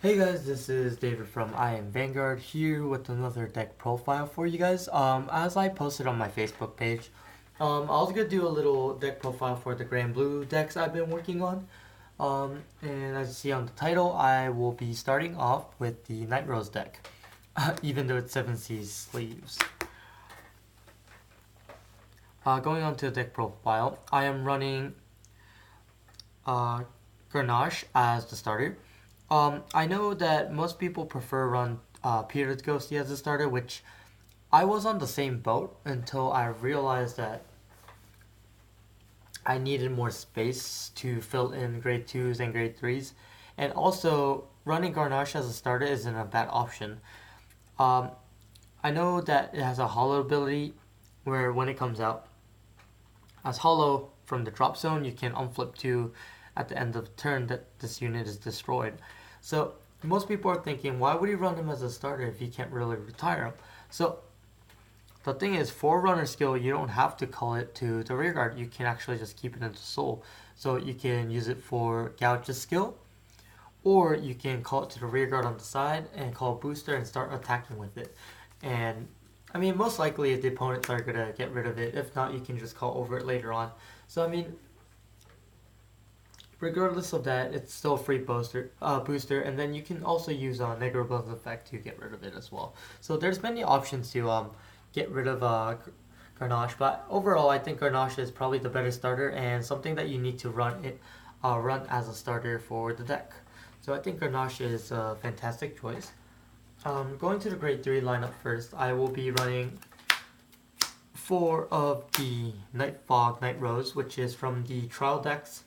Hey guys, this is David from Iamvanguard here with another deck profile for you guys. As I posted on my Facebook page, I was gonna do a little deck profile for the gray and blue decks I've been working on. And as you see on the title, I will be starting off with the Nightrose deck, even though it's 7C sleeves. Going on to the deck profile, I am running Grenache as the starter. I know that most people prefer run Peter's Ghosty as a starter, which I was on the same boat until I realized that I needed more space to fill in grade 2s and grade 3s. And also, running Grenache as a starter isn't a bad option. Um, I know that it has a hollow ability where when it comes out as hollow from the drop zone, you can unflip 2 at the end of the turn that this unit is destroyed. So most people are thinking, why would you run him as a starter if you can't really retire him? So the thing is, for runner skill, you don't have to call it to the rear guard. You can actually just keep it into soul. So you can use it for Gouge's skill, or you can call it to the rear guard on the side and call booster and start attacking with it. And I mean, most likely the opponents are gonna get rid of it. If not, you can just call over it later on. So I mean, regardless of that, it's still a free booster, and then you can also use Negative effect to get rid of it as well. So there's many options to get rid of Grenache, but overall, I think Grenache is probably the better starter and something that you need to run as a starter for the deck. So I think Grenache is a fantastic choice. Going to the grade 3 lineup first, I will be running 4 of the Nightrose, which is from the trial decks.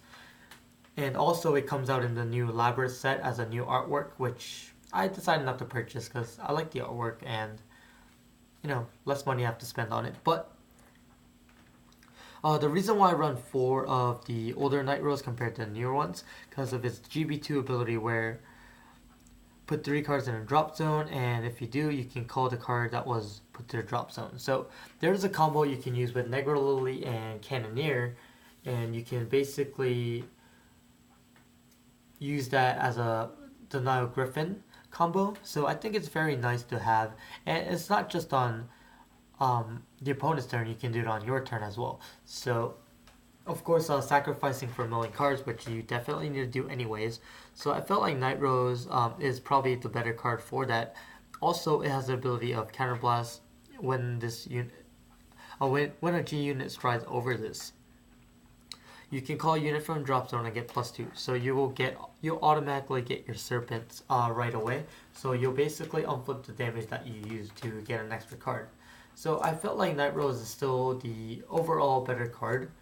And also it comes out in the new Labyrinth set as a new artwork, which I decided not to purchase because I like the artwork and, less money I have to spend on it. But the reason why I run 4 of the older Nightrose compared to the newer ones, because of its GB2 ability where put 3 cards in a drop zone, and if you do, you can call the card that was put to the drop zone. So there's a combo you can use with Negro Lily and Cannoneer, and you can basically use that as a Denial Griffin combo. So I think it's very nice to have, and it's not just on the opponent's turn, you can do it on your turn as well. So of course, sacrificing for milling cards, which you definitely need to do anyways. So I felt like Nightrose is probably the better card for that. Also, it has the ability of Counterblast when this unit, when a G unit strides over this. You can call a unit from drop zone and get +2. So you'll automatically get your serpents right away. So you'll basically unflip the damage that you use to get an extra card. So I felt like Nightrose is still the overall better card.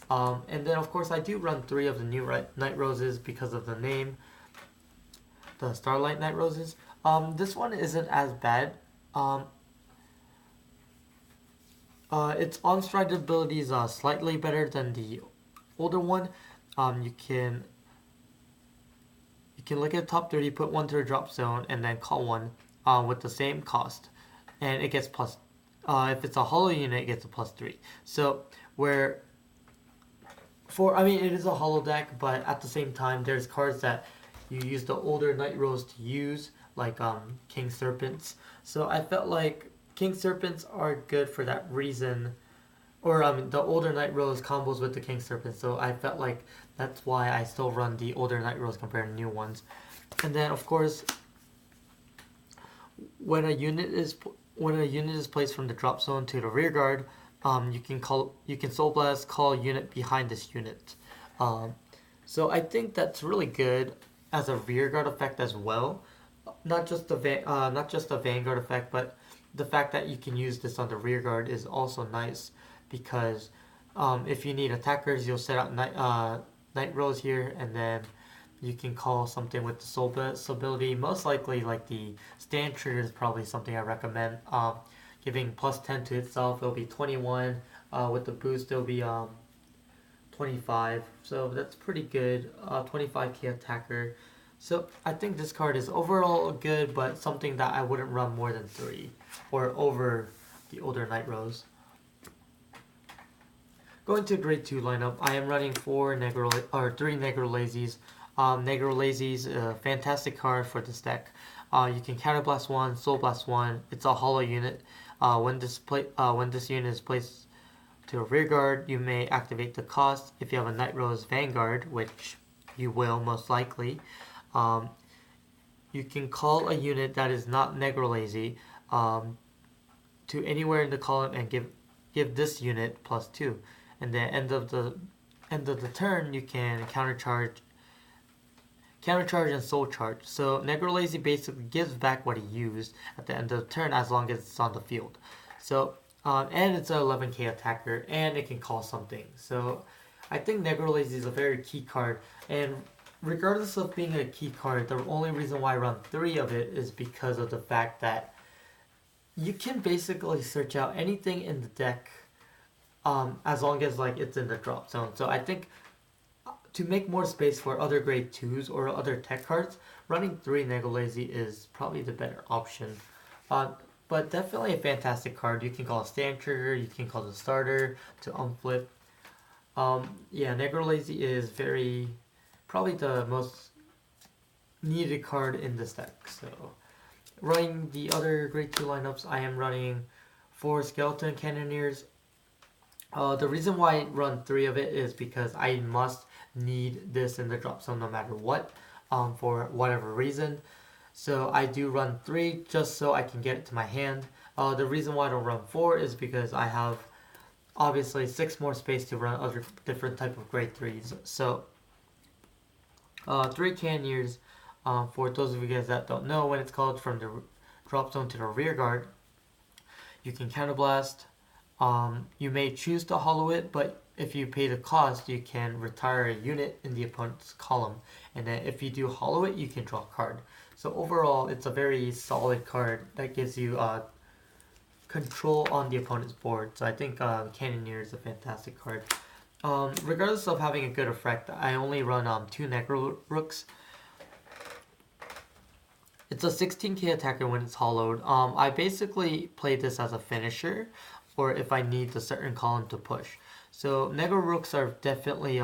And then of course I do run 3 of the new Nightroses because of the name, the Starlight Nightroses. This one isn't as bad. Its on-stride ability is slightly better than the older one. You can look at the top 30, put 1 to the drop zone, and then call 1 with the same cost, and it gets plus. If it's a hollow unit, it gets a +3. So it is a hollow deck, but at the same time, there's cards that you use the older Nightrose to use, like King Serpents. So I felt like King Serpents are good for that reason, or the older Nightrose combos with the King Serpents. So I felt like that's why I still run the older Nightrose compared to new ones. And then of course, when a unit is placed from the drop zone to the rear guard, you can Soul Blast, call a unit behind this unit. So I think that's really good as a rear guard effect as well. Not just the Vanguard effect, but the fact that you can use this on the rear guard is also nice because if you need attackers, you'll set out Nightrose here, and then you can call something with the Soul Blast ability. Most likely, like the stand trigger is probably something I recommend. Giving +10 to itself, it'll be 21. With the boost, it'll be 25. So that's pretty good. 25k attacker. So I think this card is overall good, but something that I wouldn't run more than 3 or over the older Nightrose. Going to grade 2 lineup, I am running 3 Negro Lazies. Negro Lazy is a fantastic card for this deck. You can Counterblast 1, Soul Blast 1. It's a hollow unit. When this unit is placed to a rear guard, you may activate the cost. If you have a Nightrose Vanguard, which you will most likely, you can call a unit that is not Negro Lazy to anywhere in the column and give this unit +2. And then end of the turn, you can countercharge and soul charge. So Negro Lazy basically gives back what he used at the end of the turn as long as it's on the field. So and it's an 11k attacker and it can call something. So I think Negro Lazy is a very key card, and regardless of being a key card, the only reason why I run 3 of it is because of the fact that you can basically search out anything in the deck as long as like it's in the drop zone. So I think to make more space for other grade 2s or other tech cards, running 3 Negro Lazy is probably the better option. But definitely a fantastic card. You can call a stand trigger, you can call the starter to unflip. Yeah, Negro Lazy is probably the most needed card in this deck. So running the other grade 2 lineups, I am running 4 Skeleton Cannoneers. The reason why I run 3 of it is because I must need this in the drop zone no matter what, for whatever reason. So I do run 3 just so I can get it to my hand. The reason why I don't run 4 is because I have obviously 6 more space to run other different type of grade 3s. So 3 Cannoneers, for those of you guys that don't know, when it's called from the drop zone to the rear guard, you can counterblast. You may choose to hollow it, but if you pay the cost, you can retire a unit in the opponent's column. And then if you do hollow it, you can draw a card. So overall, it's a very solid card that gives you control on the opponent's board. So I think Cannoneer is a fantastic card. Regardless of having a good effect, I only run 2 Necro Rooks. It's a 16k attacker when it's hollowed. I basically play this as a finisher, or if I need a certain column to push. So Negro Rooks are definitely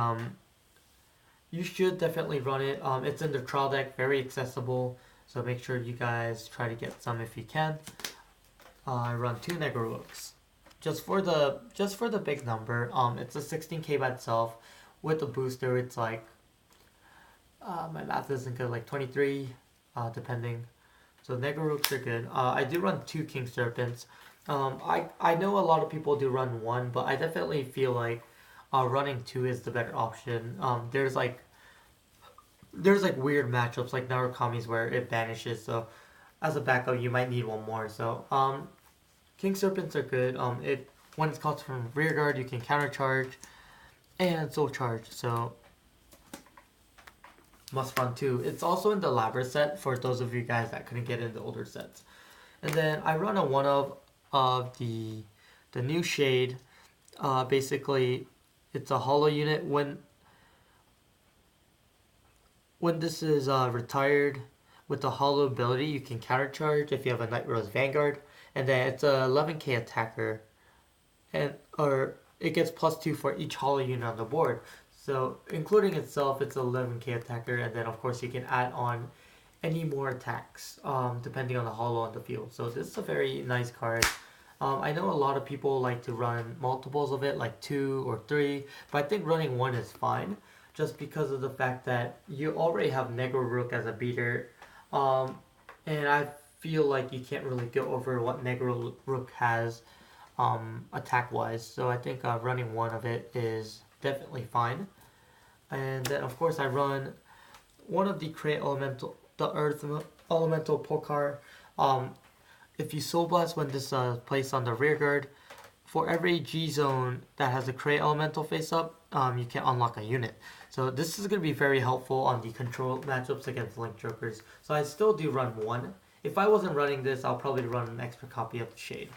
you should definitely run it. It's in the trial deck, very accessible. So make sure you guys try to get some if you can. I run 2 Negro Rooks. Just for the big number, it's a 16k by itself. With the booster, it's like my math isn't good, like 23, depending. So Negro Rooks are good. I do run 2 King Serpents. I know a lot of people do run 1, but I definitely feel like running 2 is the better option. There's like weird matchups like Narukami's where it vanishes, so as a backup you might need 1 more. So King Serpents are good. When it's called from rear guard, you can counter charge and soul charge. So must run 2. It's also in the Labyrinth set for those of you guys that couldn't get in the older sets. And then I run a 1 of the new Shade. Basically, it's a hollow unit. When this is retired with the hollow ability, you can countercharge if you have a Nightrose Vanguard, and then it's a 11k attacker, or it gets +2 for each hollow unit on the board. So including itself, it's an 11k attacker, and then of course you can add on any more attacks depending on the hollow on the field. So this is a very nice card. I know a lot of people like to run multiples of it, like 2 or 3, but I think running 1 is fine, just because of the fact that you already have Negro Rook as a beater, and I feel like you can't really go over what Negro Rook has attack-wise, so I think running 1 of it is definitely fine. And then of course I run one of the the Earth Elemental Pokar. If you Soul Blast when this is placed on the rear guard, for every G zone that has a Cray Elemental face up, you can unlock a unit. So this is going to be very helpful on the control matchups against Link Jokers. So I still do run 1. If I wasn't running this, I'll probably run an extra copy of the Shade.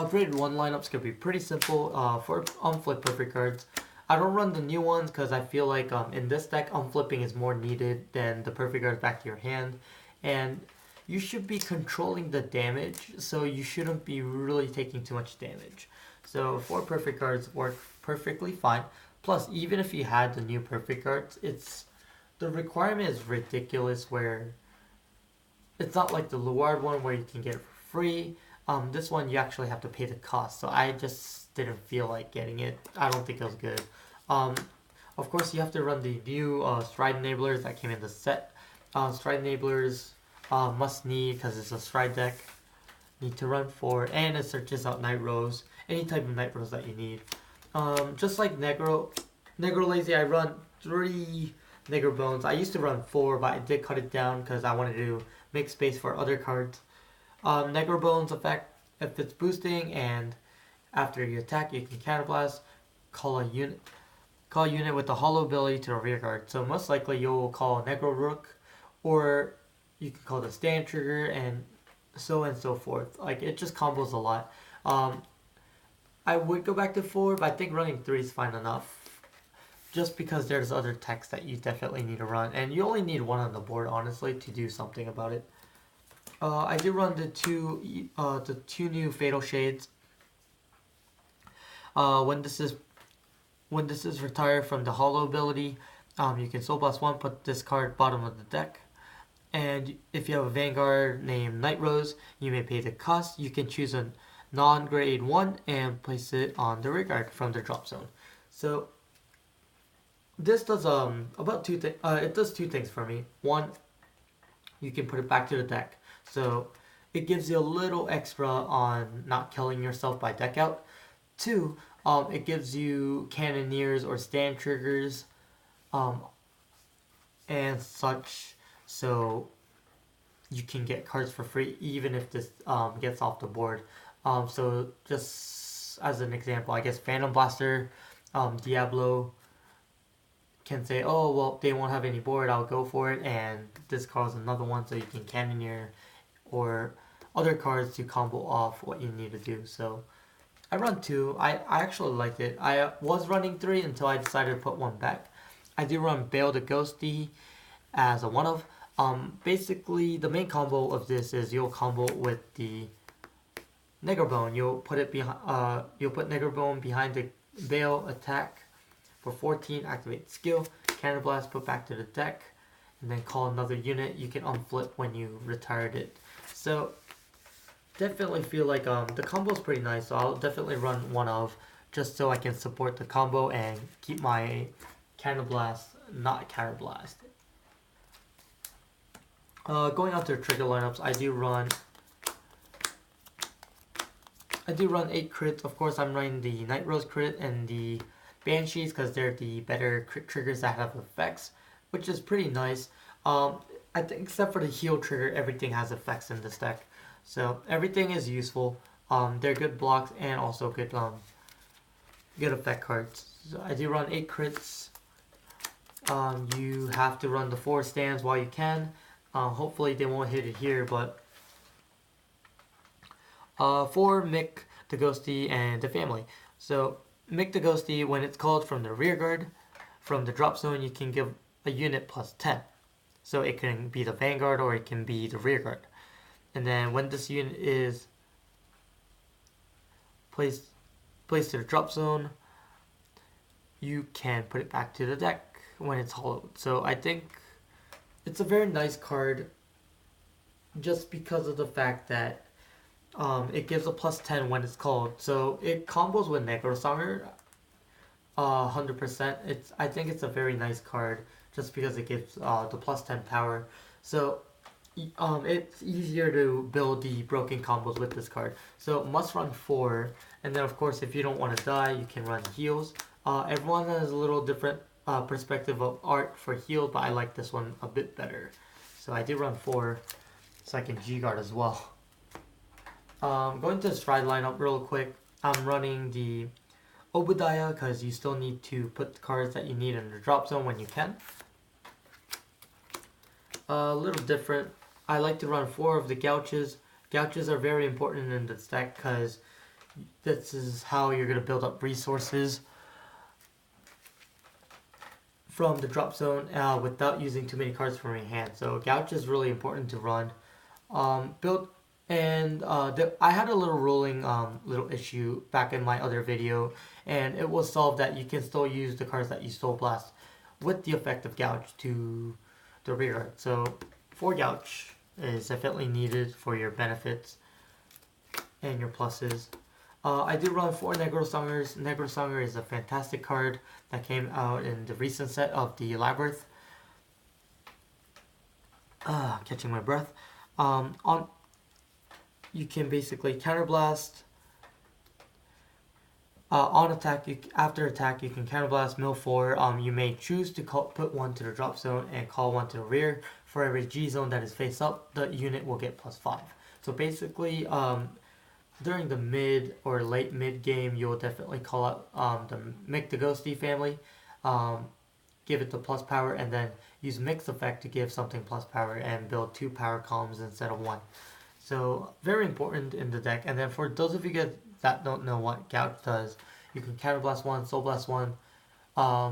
Grade 1 lineups can be pretty simple for unflip perfect cards. I don't run the new ones because I feel like in this deck, unflipping is more needed than the perfect cards back to your hand. And you should be controlling the damage, so you shouldn't be really taking too much damage. So 4 perfect cards work perfectly fine. Plus, even if you had the new perfect cards, the requirement is ridiculous where it's not like the Luard one where you can get it for free. This one you actually have to pay the cost, so I just didn't feel like getting it. I don't think it was good. Of course, you have to run the new Stride Enablers that came in the set. Stride Enablers must need, because it's a Stride deck, need to run 4, and it searches out Nightrose, any type of Nightrose that you need. Just like Negro Lazy, I run 3 Negro Bones. I used to run 4, but I did cut it down because I wanted to make space for other cards. Negro Bones effect, if it's boosting and after you attack, you can Counterblast, call a unit with the hollow ability to a rear guard. So most likely you'll call Negro Rook, or you can call the stand trigger, and so forth. Like, it just combos a lot. I would go back to 4, but I think running 3 is fine enough. Just because there's other techs that you definitely need to run, and you only need 1 on the board, honestly, to do something about it. I do run the two new Fatal Shades. When this is retired from the hollow ability, you can Soul Blast 1, put this card bottom of the deck. And if you have a Vanguard named Nightrose, you may pay the cost. You can choose a non-grade 1 and place it on the rear guard from the drop zone. So this does it does 2 things for me. 1, you can put it back to the deck, so it gives you a little extra on not killing yourself by deck out. 2, it gives you Cannoneers or stand triggers and such, so you can get cards for free even if this gets off the board. So just as an example, I guess Phantom Blaster, Diablo can say, oh, well, they won't have any board, I'll go for it, and this card's another one, so you can Cannoneer or other cards to combo off what you need to do. So I run 2. I actually liked it. I was running 3 until I decided to put 1 back. I do run Bale the Ghosty as a 1-of. Basically, the main combo of this is you'll combo with the Negro Bone. You'll put Negro Bone behind the Bale, attack for 14, activate skill, Counterblast, put back to the deck, and then call another unit. You can unflip when you retired it. So definitely feel like the combo is pretty nice, so I'll definitely run 1-of just so I can support the combo and keep my Counterblast not Counterblast. Going on to the trigger lineups, I do run 8 crits. Of course, I'm running the Nightrose crit and the Banshees because they're the better crit triggers that have effects, which is pretty nice. I think except for the heal trigger, everything has effects in this deck, so everything is useful. They're good blocks and also good effect cards. So I do run 8 crits. You have to run the 4 stands while you can. Hopefully they won't hit it here, but 4 Mick the Ghosty and the family. So Mick the Ghosty, when it's called from the rear guard, from the drop zone, you can give a unit plus 10. So it can be the Vanguard or it can be the rear guard. And then when this unit is placed to the drop zone, you can put it back to the deck when it's hollowed. So I think it's a very nice card just because of the fact that it gives a plus 10 when it's called. So it combos with Necrosanger 100%. I think it's a very nice card just because it gives the plus 10 power. So it's easier to build the broken combos with this card. So must run 4, and then of course if you don't want to die, you can run heals. Everyone has a little different perspective of art for heal, but I like this one a bit better. So I do run 4 so I can G-guard as well. Going to the Stride lineup real quick, I'm running the Obadiah because you still need to put the cards that you need in the drop zone when you can. A little different, I like to run 4 of the Gouches. Gouches are very important in this deck because this is how you're going to build up resources from the drop zone without using too many cards from your hand. So Gouch is really important to run. I had a little ruling little issue back in my other video, and it will solve that you can still use the cards that you Soul Blast with the effect of Gouge to the rear guard. So 4 Gouge is definitely needed for your benefits and your pluses. I do run 4 Negro Songers. Negro Songer is a fantastic card that came out in the recent set of the Labyrinth. Catching my breath. You can basically counterblast. On attack, after attack, you can counterblast, mill 4. You may choose to put 1 to the drop zone and call 1 to the rear. For every G zone that is face up, the unit will get +5. So basically, during the mid or late mid game, you'll definitely call out the Mick the Ghosty family, give it the plus power, and then use Mix effect to give something plus power and build 2 power columns instead of 1. So very important in the deck. And then for those of you guys that don't know what Gouge does, you can counterblast 1, Soul Blast 1.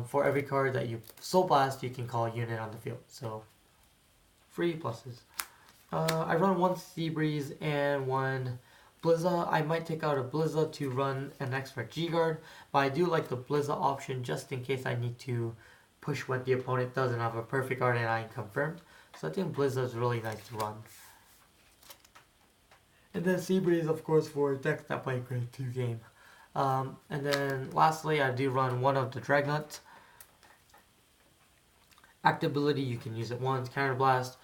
For every card that you Soul Blast, you can call a unit on the field. So 3 pluses. I run 1 Seabreeze and 1 Blizza. I might take out a Blizza to run an extra G-Guard, but I do like the Blizza option just in case I need to push what the opponent doesn't have a perfect card and I am confirmed. So I think Blizza is really nice to run. And then Seabreeze, of course, for decks that play grade 2 game. And then lastly, I do run 1 of the Dragnuts. Active ability, you can use it once. Counterblast.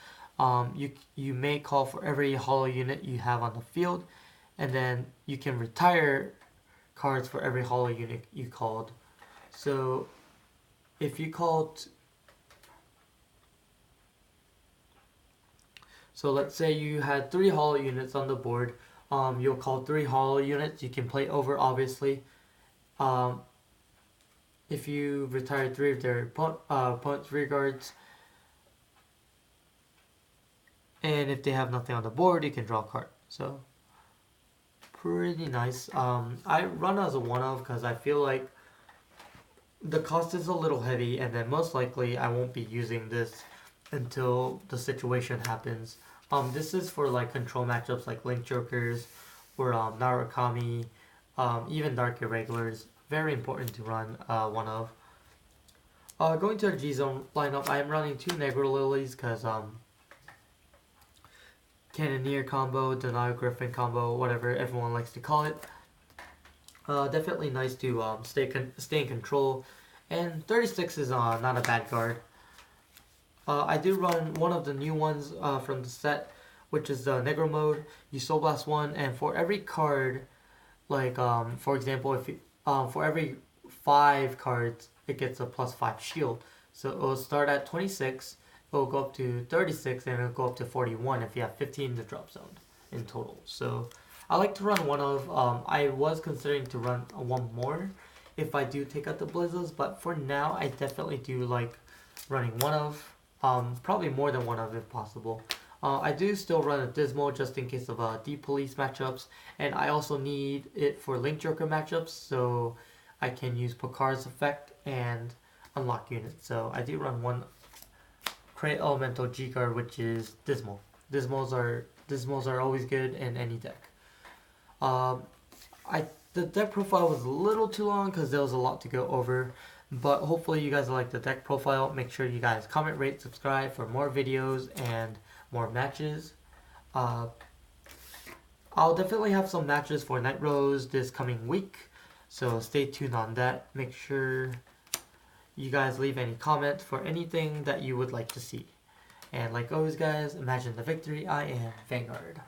You may call for every hollow unit you have on the field. And then you can retire cards for every hollow unit you called. So if you called... So let's say you had 3 hollow units on the board. You'll call 3 hollow units. You can play over, obviously. If you retire 3 of their opponent's rear guards, and if they have nothing on the board, you can draw a card. So pretty nice. I run as a 1-of because I feel like the cost is a little heavy, and then most likely I won't be using this until the situation happens. This is for like control matchups like Link Jokers or Narukami, even Dark Irregulars. Very important to run 1-of. Going to our G-Zone lineup, I am running 2 Negro Lilies because Cannoneer combo, Denial Griffin combo, whatever everyone likes to call it. Definitely nice to stay in control. And 36 is not a bad card. I do run 1 of the new ones from the set, which is the Negro mode. You Soul Blast 1, and for every card, like for example, if you, for every 5 cards, it gets a +5 shield. So it will start at 26, it will go up to 36, and it will go up to 41 if you have 15 in the drop zone in total. So I like to run 1-of. I was considering to run 1 more if I do take out the Blizzards, but for now, I definitely do like running 1-of. Probably more than 1-of if possible. I do still run a Dismal just in case of Deep Police matchups, and I also need it for Link Joker matchups, so I can use Picard's effect and unlock units. So I do run 1 Create Elemental G-Guard, which is Dismal. Dismals are always good in any deck. The deck profile was a little too long because there was a lot to go over. But hopefully you guys like the deck profile. Make sure you guys comment, rate, subscribe for more videos and more matches. I'll definitely have some matches for Nightrose this coming week. So stay tuned on that. Make sure you guys leave any comments for anything that you would like to see. And like always guys, imagine the victory. I am Vanguard.